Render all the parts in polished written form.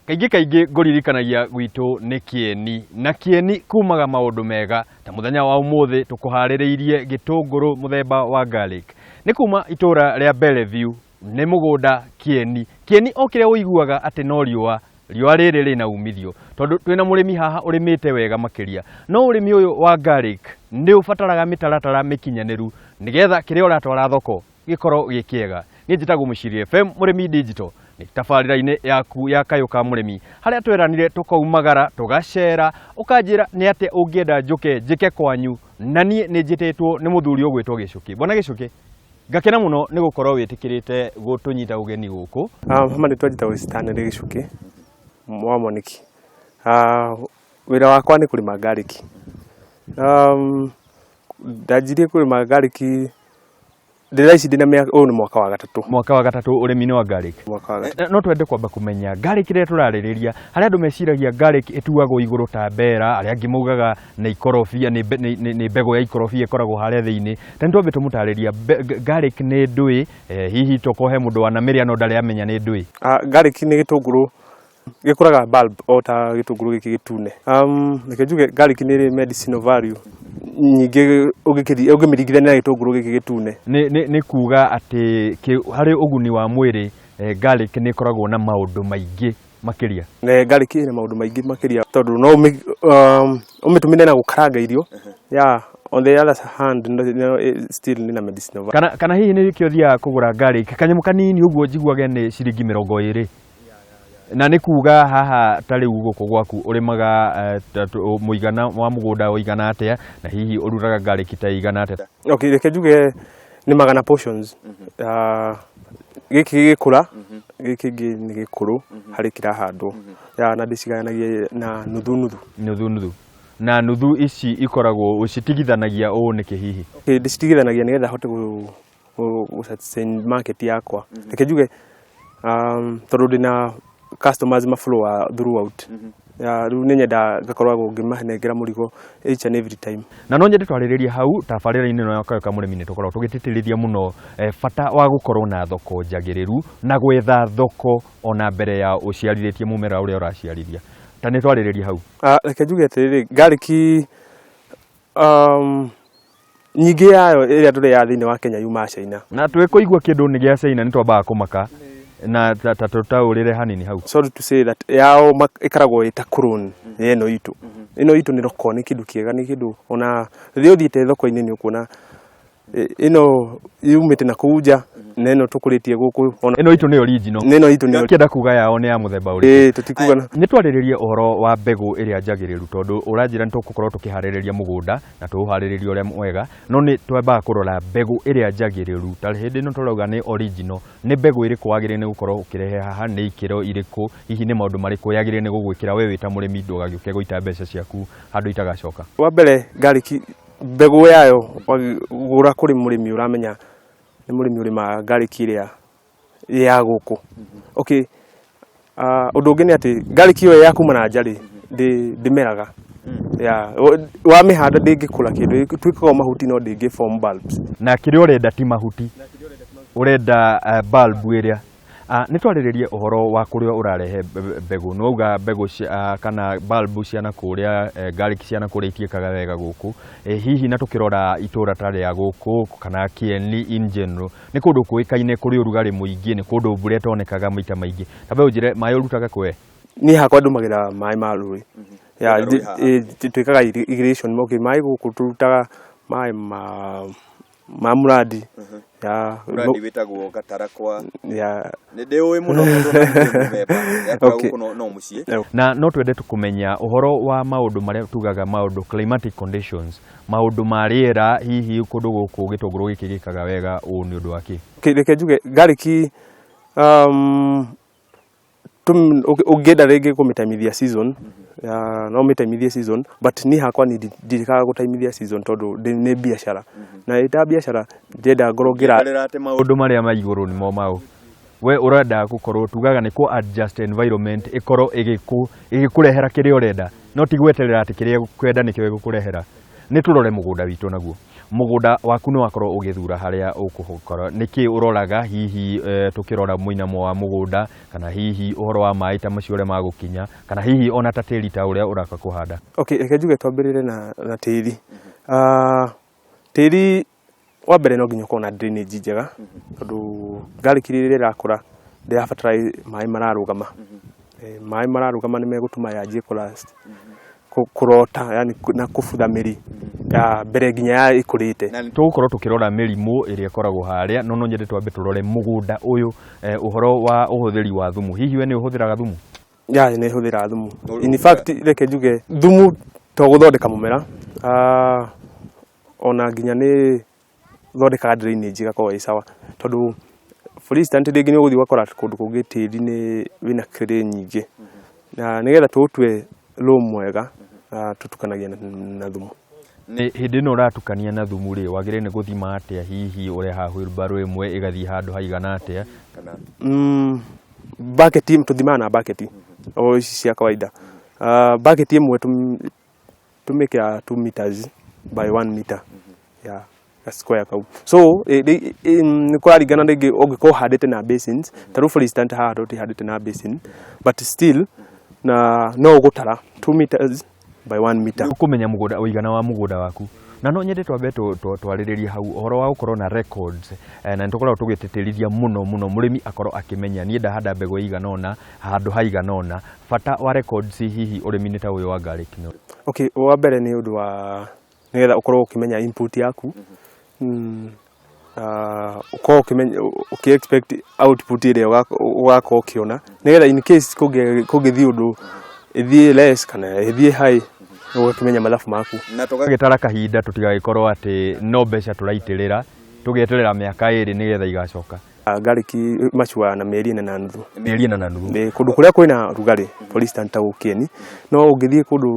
Kaingĩ ngũririkanagia gwitũ nĩ Kieni na Kieni kumaga maũndũ mega ta muthenya wa umuthi tukuharĩrĩirie gĩtũngũrũ muthemba wa garlic nĩ kuma itũra rĩa Bellevue nĩ mũgũnda Kieni okire ũiguaga atĩ no riũa rĩrĩ rĩna umithio tondũ twĩna mũrĩmi haha ũrĩmĩte wega makĩria no ũrĩmi ũyũ wa garlic nĩ ũbataraga mĩtaratara mĩkinyanĩru nĩgetha kĩrĩa ũratwara thoko gĩkorwo gĩkĩega. Niĩ njĩtagwo Mũciri FM mũrĩmi digital nĩ tabarĩra-inĩ yaku ya Kayũ ka mũrĩmi harĩa tweranire tukaumagara tugacera ũkanjĩra nĩ atĩ ũngĩenda njĩke kwanyu na niĩ nĩ njĩtĩtwo nĩ mũthuri ũgwĩtwo Gĩcũkĩ. Bwana Gĩcũkĩ, ngakena mũno nĩ gũkorwo wĩtĩkĩrĩte gũtũnyita ũgeni gũkũ. Hama nĩ twajĩtagwo Stanley Gĩcũkĩ wa Moniki. Wĩra wakwa nĩ kũrĩma garlic. Ndanjirie kũrĩma garlic ndĩra ici ndĩna ũyũ nĩ mwaka wa gatatũ. Mwaka wa gatatũ ũrĩmi-inĩ wa garlic. Mwaka wa gatatũ. No twende kwamba kũmenya garlic rĩrĩa tũrarĩrĩria harĩa andũ meciragia garlic ĩtuagwo igũrũ ta mbera arĩa angĩ maugaga nĩ ikorobia nĩ mbegũ ya ikorobia ĩkoragwo harĩa thĩinĩ. Tani twambe tũmũtarĩria garlic nĩ ndũĩ hihi tokohe mũndũ wanamĩrĩa no ndarĩ amenya nĩ ndũĩ. Garlic nĩ gĩtũngũrũ gĩkũraga bulb o ta gĩtũngũrũ gĩkĩ gĩtune. Reke njuge garlic nĩ ĩrĩ medicinal value nyingĩ ũngĩmĩringithania na gĩtũngũrũ gĩkĩ gĩtune. Nĩ kuga atĩ harĩ ũguni wa mwĩrĩ garlic nĩ ĩkoragwo na maũndũ maingĩ makĩria. Garlic ĩna maũndũ maingĩ makĩria tondũ no ũmĩtũmĩre na gũkaranga irio. On the other hand still nĩ medicinal value. Kana hihi nĩ kĩo thiaga kũgũra garlic kanyamũ kanini ũguo njiguage nĩ ciringi 20. Na nĩ kuga haha ta rĩu gũkũ gwaku ũrĩmaga mũigana wa mũgũnda ũigana atĩa na hihi ũruraga garlic ta igana atĩa? Okay, reke njuge nĩ magana portions. Gĩkĩ gĩkũra gĩkĩ kĩngĩ nĩ gĩkũrũ harĩ kĩrahandwo. Na ndĩcigayanagia na nuthu. Na nuthu ici ikoragwo ũcitigithanagia ũũ nĩkĩ hihi? Ndĩcitigithanagia nĩgetha hote gũ market yakwa. Reke njuge tondũ ndĩna customers maflow throughout. Rĩu nĩ nyenda ngakorwo ngĩmanengera mũrigo each and every time. Na no nyende twarĩrĩrie hau tabarĩra-inĩ ĩno ya Kayũ ka mũrĩmi nĩ tũkoragwo tũgĩtĩtĩrĩria mũno bata wa gũkorwo na thoko njagĩrĩru na gwetha thoko ona mbere ya ũciarithĩtie mũmera ũrĩa ũraciarithia. Ta nĩ twarĩrĩrie hau. Reke njuge atĩrĩrĩ garlic nyingĩ yayo ĩrĩa tũrĩaga thĩinĩ wa Kenya yuma China. Na twĩkũigua kĩndũ nĩ gĩa China nĩ twambaga kũmaka na tũtaũrĩre hanini hau. Sorry to say that yao ĩkaragwo ĩta clone ĩno itũ. Ĩno itũ nĩ roko nĩ kĩndũ kĩega nĩ kĩndũ ona rĩrĩa ũthiĩte thoko-inĩ nĩ ũkuona ĩno yumĩte na kũu nja na ĩno tũkũrĩtie gũkũ. Ĩno itũ nĩ original. Ĩno itũ nĩ kĩenda kuga yao nĩ ya mũthemba ũrĩkũ? Tũtikuga. Nĩ twarĩrĩrie ũhoro wa mbegũ ĩrĩa njagĩrĩru tondũ ũranjĩra nĩ tũgũkorwo tũkĩharĩrĩria mũgũnda na tũũharĩrĩrie ũrĩa mwega no nĩ twambaga kũrora mbegũ ĩrĩa njagĩrĩru. Ta hĩndĩ ĩno tũrauga nĩ original nĩ mbegũ ĩrĩkũ wagĩrĩire nĩ gũkorwo ũkĩrehe haha nĩ ikĩro irĩkũ hihi nĩ maũndũ marĩkũ yagĩrĩire nĩ gũgwĩkĩra we wĩta mũrĩmi ndũgagĩũke gũita mbeca ciaku handũ itagacoka? Wa mbere garlic mbegũ yayo gũra kũrĩ mũrĩmi ũramenya nĩ mũrĩmi ũrĩmaga garlic ĩrĩa ya gũkũ. Okay, ũndũ ũngĩ nĩ atĩ garlic ĩyo ya kuma na nja ndĩmeraga. Wamĩhanda ndĩngĩkũra kĩndũ ĩtuĩkaga mahuti no ndĩngĩ form bulbs. Na kĩrĩa ũrenda ti mahuti, ũrenda bulb ĩrĩa. Nĩ twarĩrĩrie ũhoro wa kũrĩa ũrarehe mbegũ. Nĩ wauga mbegũ kana bulb cia na kũrĩa garlic cia na kũrĩa itiĩkaga wega gũkũ. Hihi na tũkĩrora itũra ta rĩa gũkũ kana Kieni in general nĩ kũndũ kũĩkaine kũrĩ ũrugarĩ mũingĩ, nĩ kũndũ mbura ĩtonekaga maita maingĩ. Tambe ũnjĩre maĩ ũrutaga kwe? Niĩ hakwa ndũmagĩra maĩ ma rũĩ. Twĩkaga irrigation. Maĩ gũkũ tũrutaga maĩ ma muradi. Muradi wĩtagwo Gatarakwa. Nĩ ndĩũĩ mũno mũthemba no mũciĩ. Na no twende tũkũmenya ũhoro wa maũndũ marĩa tugaga maũndũ climatic conditions, maũndũ ma rĩera hihi kũndũ gũkũ gĩtũngũrũ gĩkĩ gĩkaga wega ũũ nĩ ũndũ wake. Reke njuge garlic ũngĩenda rĩngĩ kũmĩtaimithia season no mĩtaimithie season but niĩ hakwa ndirikaga gũtaimithia season tondũ nĩ biacara na ĩta biacara ndĩenda ngorwo ngĩra atĩ maũndũ marĩa ma igũrũ nĩmo mau. We ũrenda gũkorwo tugaga nĩ ku adjust environment ĩkorwo ĩgĩkũrehera kĩrĩa ũrenda no ti gweterera atĩ kĩrĩa kwenda nĩkĩo gĩgũkũrehera. Nĩ tũrore mũgũnda witũ naguo. mugunda waku ni wakorwo ugithura haria ukuhokora niki uroraga hihi tukirora muinamo wa mugunda kana hihi uhoro wa mai ta macio ure magukinya kana hihi ona ta tiri ta uria uraka kuhanda. Okay, reke njuge twambirire na tiri. Tiri wa mbere no nginya ukorwo na drainage njega tondu garlic riri rakura ndirabatara mai mararugama. Mai mararugama ni megutuma yanjie kulast kurota yani na kufutha miri ya mbere nginya ya ikurite. Tugukorwo tukirora mirimu iria ikoragwo haria no nyende twambe turore mugunda uyu uhoro wa uhuthiri wa thumu. Hihi we ni uhuthiraga thumu? Ya ni huthira thumu. In fact reke njuge thumu to guthondeka mumera ona nginya ni thondeka drainage gakorwo i sawa tondu for instance rĩngĩ nĩ ũgũthiĩ ũgakora kũndũ kũngĩ tĩri nĩ wĩna clay nyingĩ na nĩgetha tũtue loam mwega tutukanagia na thumu. Nĩ hĩndĩ ĩno ũratukania na thumu rĩ wagĩrĩire nĩ gũthima atĩa hihi ũreha wheelbarrow ĩmwe ĩgathiĩ handũ haigana atĩa? Bucket tũthimaga na bucket o ici cia kawaida. Bucket ĩmwe tumĩkĩra 2 meters by 1 meter ya square kau. So ni kũraringana rĩngĩ ũngĩkorwo handĩte na basins ta rĩu for instance haha tũtihandĩte na basin but still no ũgũtara 2 meters by 1 meter. Ũkũmenya mũgũnda ũigana wa mũgũnda waku na no nyende twambe twarĩrĩrie hau ũhoro wa gũkorwo na records na nĩtũkoragwo tũgĩtĩtĩrithia mũno mũrĩmi akorwo akĩmenya niĩ ndahanda mbegũ igana ũna handũ haigana ũna bata wa records hihi ũrĩmi-inĩ ta ũyũ wa garlic. Okay, wa mbere nĩ ũndũ wa nĩgetha ũkorwo ũkĩmenya input yaku uko expect output ĩrĩa ũgakorwo ũkĩona nĩgetha in case kũngĩthiĩ ũndũ ĩthiĩ less kana ĩthiĩ high ũgakĩmenya mathabu maku na tũgagĩtara kahinda tũtigagĩkorwo atĩ no mbeca tũraitĩrĩra tũgeterera mĩaka ĩrĩ nĩgetha igacoka. Garlic macuaga na mĩeri 4 na nuthu. Mĩeri 4 na nuthu. Kũndũ kũrĩa kwĩna rugarĩ for instance ta Ũkĩeni no ũngĩthiĩ kũndũ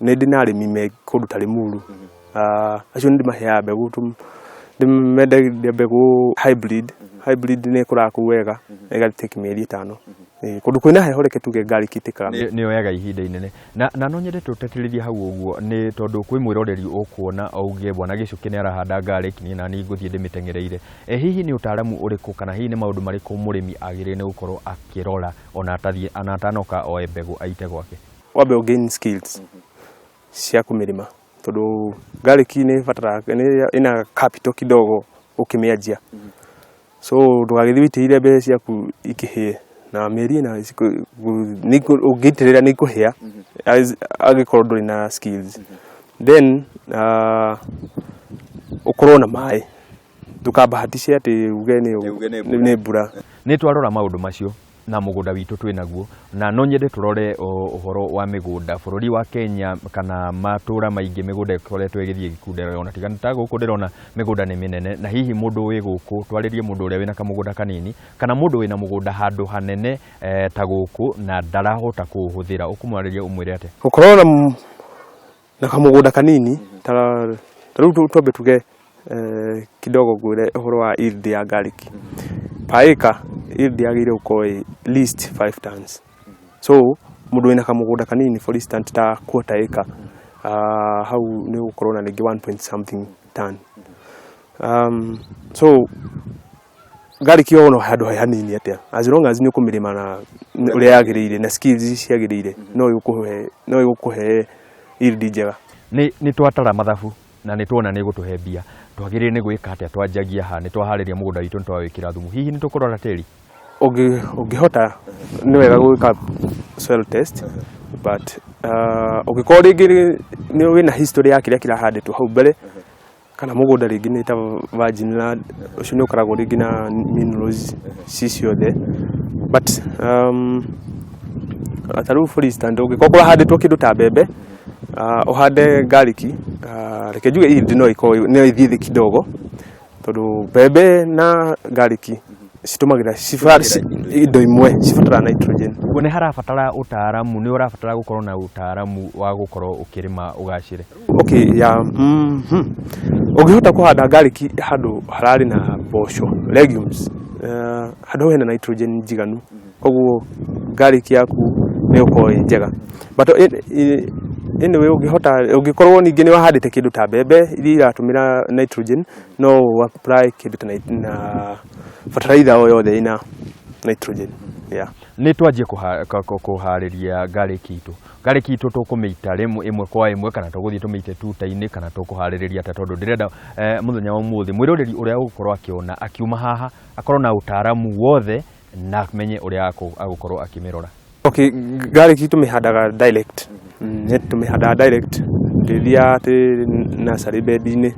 nĩ ndĩ na arĩmi me kũndũ ta Limuru acio nĩ ndĩmaheaga mbegũ ndĩmendagia mbegũ hybrid nĩ ĩkũraga kũu wega ĩgatake mĩeri 5. Kũndũ kwĩna heho reke tuge garlic itĩkaga nĩ yoyaga ihinda inene na no nyende tũtetĩrĩrie hau ũguo nĩ tondũ kwĩ mwĩroreri ũkuona auge bwana Gĩcũkĩ nĩ arahanda garlic niĩ na niĩ ngũthiĩ ndĩmĩtengereire. Hihi nĩ ũtaaramu ũrĩkũ kana hihi nĩ maũndũ marĩkũ mũrĩmi agĩrĩire nĩ gũkorwo akĩrora ona atanoka oe mbegũ aite gwake? Wambe ũgain skills cia kũmĩrĩma tondu garlic nĩ ĩbataraga ĩna capital kidogo ũkĩmĩanjia so ndũgagĩthiĩ wĩitĩrĩire mbeca ciaku ikĩhĩe na mĩeri ĩna ũngĩitĩrĩra nĩ ikũhĩa angĩkorwo ndũrĩ na skills. Then ukorwo na maĩ ndũkambahatice atĩ uge nĩ mbura. Nĩ twarora maũndũ macio na mũgũnda witũ twĩ naguo na no nyende tũrore ũhoro wa mĩgũnda bũrũri wa Kenya kana matũra maingĩ mĩgũnda ĩkoretwo ĩgĩthiĩ gĩkundera ona tiga ta gũkũ ndĩrona mĩgũnda nĩ mĩnene na hihi mũndũ wĩ gũkũ twarĩrie mũndũ ũrĩa wĩna kamũgũnda kanini kana mũndũ wĩna mũgũnda handũ hanene ta gũkũ na ndarahota kũũhũthĩra ũkũmwarĩria ũmwĩre atĩa? Gũkorwo na kamũgũnda kanini ta rĩu twambe tuge kidogo ngwĩre ũhoro wa yield ya garlic per acre yield yagĩrĩire gũkorwo at least 5 tons. So mũndũ wĩna kamũgũnda kanini for instance ta quarter acre hau nĩ gũkorwo na rĩngĩ 1 point something ton. So garlic yono handũ hanini atĩa as long as nĩ ũkũmĩrĩma na ũrĩa yagĩrĩire na skills ciagĩrĩire no igũkũhe yield njega. Nĩ twatara mathabu na nĩ tuona nĩ gũtũhe mbia twagĩrĩire nĩ gwĩka atĩa twanjagia ha nĩ twaharĩria mũgũnda witũ nĩ twawĩkĩra thumu hihi nĩ tũkũrora tĩri? Ũngĩhota nĩ wega gwĩka soil test but ũngĩkorwo rĩngĩ nĩ wĩna history ya kĩrĩa kĩrahandĩtwo hau mbere kana mũgũnda rĩngĩ nĩ ta virgin land ũcio nĩ ũkoragwo rĩngĩ na minerals ci ciothe but ta rĩu for instance ũngĩkorwo kũrahandĩtwo kĩndũ ta mbembe uhande garlic reke njuge yield no ithiĩ thĩ kidogo tondu mbembe na garlic citumagĩra indo imwe cibatara nitrogen. Nĩ harabatara ũtaaramu nĩ ũrabatara gũkorwo na ũtaaramu wa gũkorwo ũkĩrĩma ũgacĩre. Okay ya ũngĩhota kũhanda garlic handũ hararĩ na mboco legumes handũ hena nitrogen njiganu koguo garlic yaku nĩ ũkorwo njega but anyway ungikorwo ningi ni wahandite kindu ta mbembe iria iratumira nitrogen no apply kindu na fertilizer o yothe ina nitrogen. Nĩ twanjie kũharĩria garlic itũ. Garlic itũ tũkũmĩita ĩmwe kwa ĩmwe kana tũgũthiĩ tũmĩite tuta-inĩ kana tũkũharĩrĩria ta tondũ ndĩrenda mũthenya wa ũmũthĩ mwĩroreri ũrĩa ũgũkorwo akĩona akiuma haha akorwo na ũtaaramu wothe na amenye ũrĩa agũkorwo akĩmĩrora. Okay, garlic tũmĩhandaga direct. Tũmĩhandaga direct ndĩthia atĩ nursery bed-inĩ.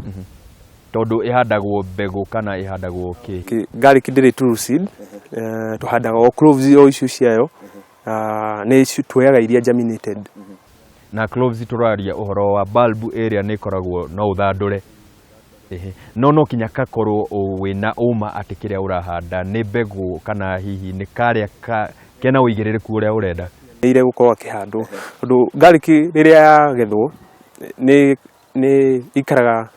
Tondũ ihandagwo mbegũ kana ihandagwo kĩ? Garlic ndĩrĩ true seed. Tuhandaga o cloves o icio ciayo nĩ tuoyaga iria germinated. Na cloves tũraria ũhoro wa bulb area nĩ ikoragwo no ũthandũre. No kinya gakorwo wĩna ũma atĩ kĩrĩa ũrahanda nĩ mbegũ kana hihi nĩ karĩa kena ũigĩrĩrĩku ũrĩa ũrenda. Ire gũkorwo akĩhandwo tondũ garlic rĩrĩa yagethwo nĩ ikaraga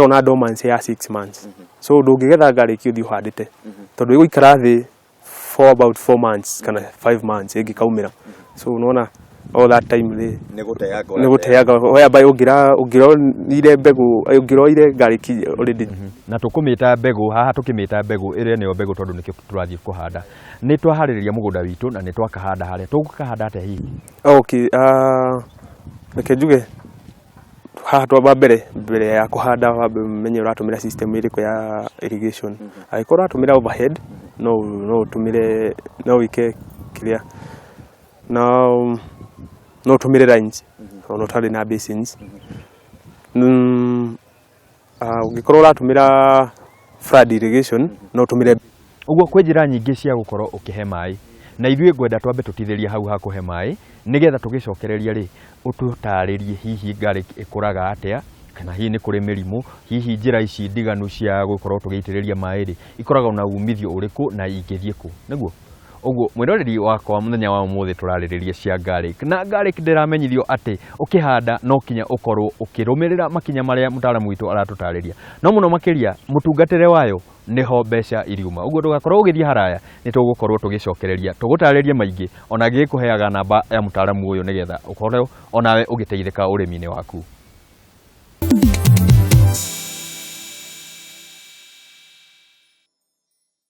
na dormancy ya 6 months. So ndũngĩgetha garlic ũthiĩ ũhandĩte tondũ ĩgũikara thĩ for about 4 months kana 5 months ĩngĩkaumĩra. So unaona all that time nĩ gũteanga whereby ũngĩroire garlic already. Na tũkũmĩta mbegũ haha tũkĩmĩta mbegũ ĩrĩa nĩyo mbegũ tondũ nĩkĩo tũrathiĩ kũhanda. Nĩ twaharĩrĩria mũgũnda witũ na nĩ twakahanda harĩa tũgũkahanda atĩa hihi? Okay, reke njuge haha twamba mbere ya kuhanda menye ũratũmĩra system ĩrĩkũ ya irrigation. Angĩkorwo ũratũmĩra overhead no ũtũmĩre no wike kĩrĩa no ũtũmĩre lines ona ũtarĩ na basins. Ũngĩkorwo ũratũmĩra flood irrigation no ũtũmĩre. Ũguo kwĩ njĩra nyingĩ cia gũkorwo ũkĩhe maĩ na ithuĩ ngwenda twambe tũtithĩrie hau ha kũhe maĩ nĩgetha tũgĩcokereria rĩ ũtũtarĩrie hihi garlic ĩkũraga atĩa kana hihi nĩ kũrĩ mĩrimũ hihi njĩra ici ndiganu cia gũkorwo tũgĩitĩrĩria maĩ rĩ ikoragwo na umithio ũrĩkũ na ingĩthiĩ kũ nĩguo. Ũguo mwĩroreri wakwa mũthenya wa ũmũthĩ tũrarĩrĩria cia garlic na garlic ndĩramenyithio atĩ ũkĩhanda no kinya ũkorwo ũkĩrũmĩrĩra makinya marĩa mũtaaramu witũ aratũtarĩria no mũno makĩria mũtungatĩre wayo nĩho mbeca iriuma. Ũguo ndũgakorwo ũgĩthiĩ haraya nĩ tũgũkorwo tũgĩcokereria tũgũtarĩrie maingĩ ona gĩkũheaga namba ya mũtaaramu ũyũ nĩgetha ũkorwo onawe ũgĩteithĩka ũrĩmi-inĩ waku.